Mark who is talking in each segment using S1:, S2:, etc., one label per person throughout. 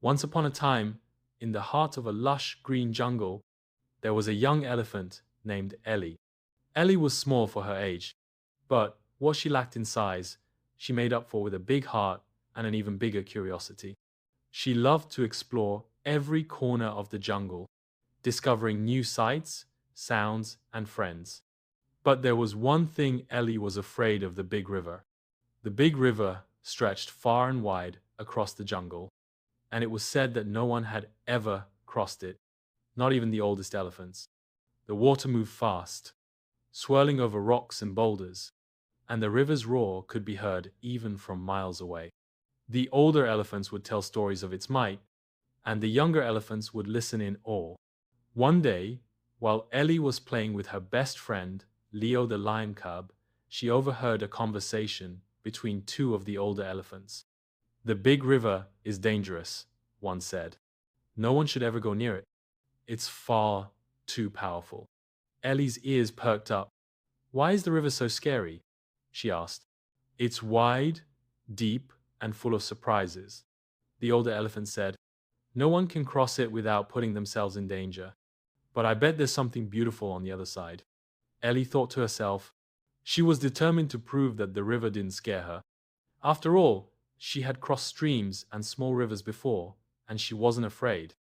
S1: Once upon a time, in the heart of a lush green jungle, there was a young elephant named Ellie. Ellie was small for her age, but what she lacked in size, she made up for with a big heart and an even bigger curiosity. She loved to explore every corner of the jungle, discovering new sights, sounds, and friends. But there was one thing Ellie was afraid of: the big river. The big river stretched far and wide across the jungle, and it was said that no one had ever crossed it, not even the oldest elephants. The water moved fast, swirling over rocks and boulders, and the river's roar could be heard even from miles away. The older elephants would tell stories of its might, and the younger elephants would listen in awe. One day, while Ellie was playing with her best friend, Leo the lion cub, she overheard a conversation between two of the older elephants. "The big river is dangerous," one said. "No one should ever go near it. It's far too powerful." Ellie's ears perked up. "Why is the river so scary?" she asked. "It's wide, deep, and full of surprises," the older elephant said. "No one can cross it without putting themselves in danger. But I bet there's something beautiful on the other side." Ellie thought to herself. She was determined to prove that the river didn't scare her. After all, she had crossed streams and small rivers before, and she wasn't afraid.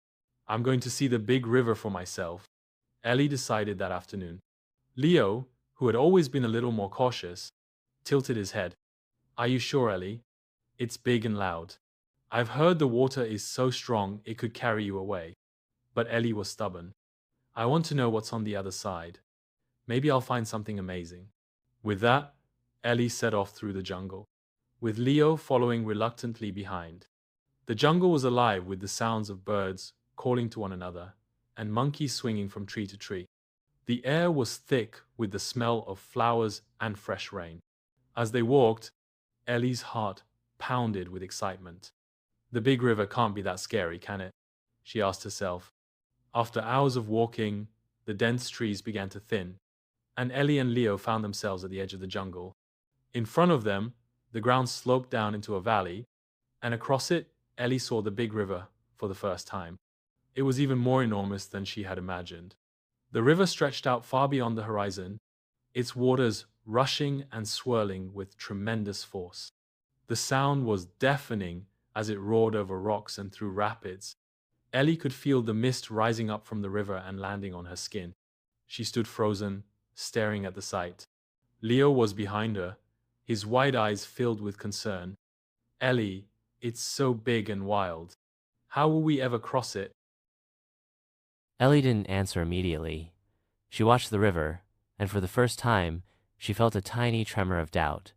S1: "I'm going to see the big river for myself," Ellie decided that afternoon. Leo, who had always been a little more cautious, tilted his head. "Are you sure, Ellie? It's big and loud. I've heard the water is so strong it could carry you away." But Ellie was stubborn. "I want to know what's on the other side. Maybe I'll find something amazing." With that, Ellie set off through the jungle, with Leo following reluctantly behind. The jungle was alive with the sounds of birds calling to one another and monkeys swinging from tree to tree. The air was thick with the smell of flowers and fresh rain. As they walked, Ellie's heart pounded with excitement. "The big river can't be that scary, can it?" she asked herself. After hours of walking, the dense trees began to thin, and Ellie and Leo found themselves at the edge of the jungle. In front of them, the ground sloped down into a valley, and across it, Ellie saw the big river for the first time. It was even more enormous than she had imagined. The river stretched out far beyond the horizon, its waters rushing and swirling with tremendous force. The sound was deafening as it roared over rocks and through rapids. Ellie could feel the mist rising up from the river and landing on her skin. She stood frozen, staring at the sight. Leo was behind her, his wide eyes filled with concern. "Ellie, it's so big and wild. How will we ever cross it?"
S2: Ellie didn't answer immediately. She watched the river, and for the first time, she felt a tiny tremor of doubt.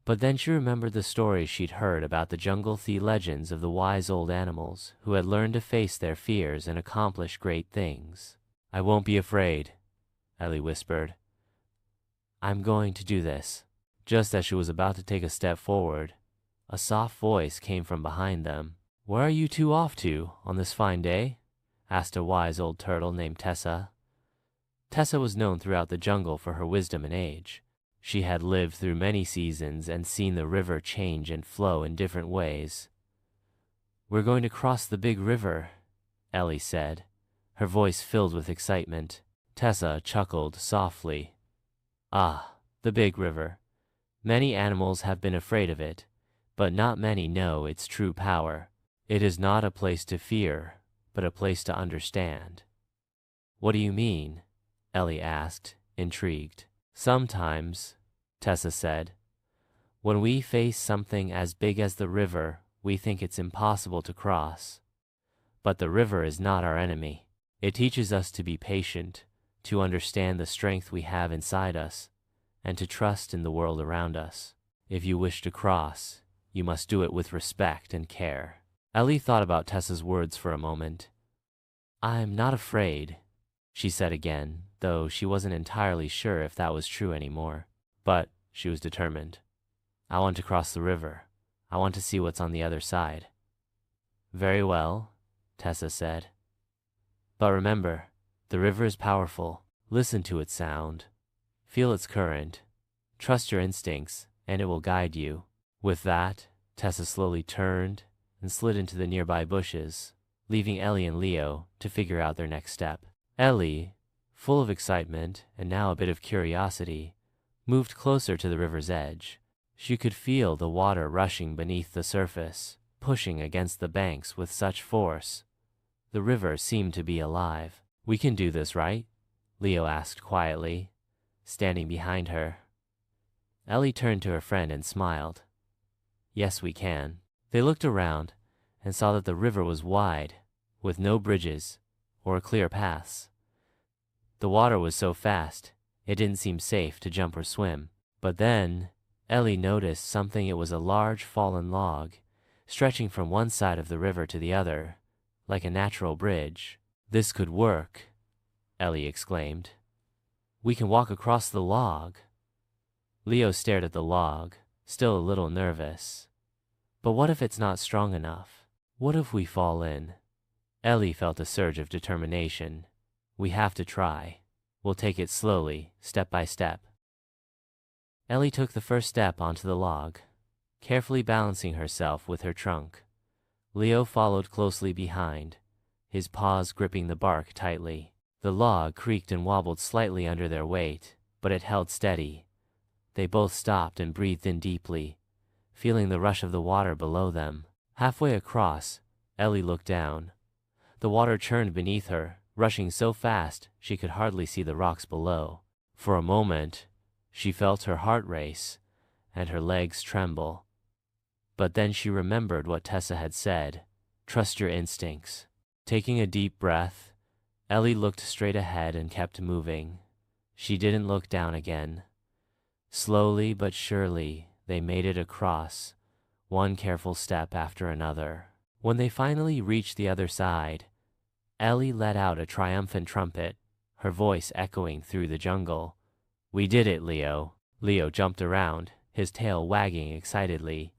S2: But then she remembered the stories she'd heard about the jungle legends of the wise old animals who had learned to face their fears and accomplish great things. "I won't be afraid," Ellie whispered. "I'm going to do this." Just as she was about to take a step forward, a soft voice came from behind them. "Where are you two off to on this fine day?" asked a wise old turtle named Tessa. Tessa was known throughout the jungle for her wisdom and age. She had lived through many seasons and seen the river change and flow in different ways. "We're going to cross the big river," Ellie said, her voice filled with excitement. Tessa chuckled softly. "Ah, the big river. Many animals have been afraid of it, but not many know its true power. It is not a place to fear, but a place to understand." "What do you mean?" Ellie asked, intrigued. "Sometimes," Tessa said, "when we face something as big as the river, we think it's impossible to cross. But the river is not our enemy. It teaches us to be patient, to understand the strength we have inside us, and to trust in the world around us. If you wish to cross, you must do it with respect and care." Ellie thought about Tessa's words for a moment. "I'm not afraid," she said again, though she wasn't entirely sure if that was true anymore. But she was determined. "I want to cross the river. I want to see what's on the other side." "Very well," Tessa said. "But remember, the river is powerful. Listen to its sound. Feel its current. Trust your instincts, and it will guide you." With that, Tessa slowly turned and slid into the nearby bushes, leaving Ellie and Leo to figure out their next step. Ellie, full of excitement and now a bit of curiosity, moved closer to the river's edge. She could feel the water rushing beneath the surface, pushing against the banks with such force. The river seemed to be alive. "We can do this, right?" Leo asked quietly, standing behind her. Ellie turned to her friend and smiled. "Yes, we can." They looked around and saw that the river was wide, with no bridges or clear paths. The water was so fast, it didn't seem safe to jump or swim. But then, Ellie noticed something. It was a large fallen log, stretching from one side of the river to the other, like a natural bridge. "This could work," Ellie exclaimed. "We can walk across the log." Leo stared at the log, still a little nervous. "But what if it's not strong enough? What if we fall in?" Ellie felt a surge of determination. "We have to try. We'll take it slowly, step by step." Ellie took the first step onto the log, carefully balancing herself with her trunk. Leo followed closely behind, his paws gripping the bark tightly. The log creaked and wobbled slightly under their weight, but it held steady. They both stopped and breathed in deeply, feeling the rush of the water below them. Halfway across, Ellie looked down. The water churned beneath her, rushing so fast she could hardly see the rocks below. For a moment, she felt her heart race and her legs tremble. But then she remembered what Tessa had said, "Trust your instincts." Taking a deep breath, Ellie looked straight ahead and kept moving. She didn't look down again. Slowly but surely, they made it across, one careful step after another. When they finally reached the other side, Ellie let out a triumphant trumpet, her voice echoing through the jungle. "We did it, Leo." Leo jumped around, his tail wagging excitedly.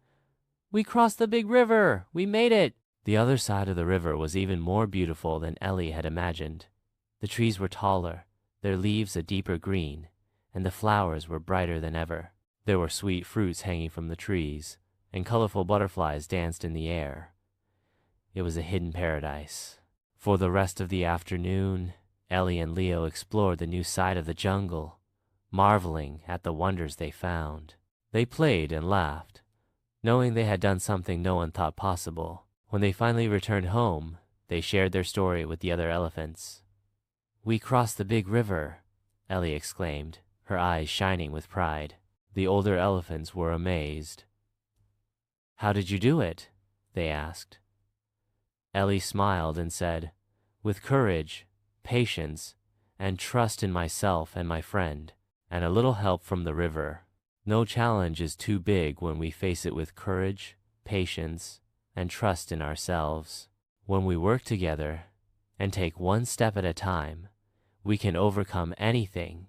S2: "We crossed the big river! We made it!" The other side of the river was even more beautiful than Ellie had imagined. The trees were taller, their leaves a deeper green, and the flowers were brighter than ever. There were sweet fruits hanging from the trees, and colorful butterflies danced in the air. It was a hidden paradise. For the rest of the afternoon, Ellie and Leo explored the new side of the jungle, marveling at the wonders they found. They played and laughed, knowing they had done something no one thought possible. When they finally returned home, they shared their story with the other elephants. "We crossed the big river," Ellie exclaimed, her eyes shining with pride. The older elephants were amazed. "How did you do it?" they asked. Ellie smiled and said, "With courage, patience, and trust in myself and my friend, and a little help from the river. No challenge is too big when we face it with courage, patience, and trust in ourselves. When we work together and take one step at a time, we can overcome anything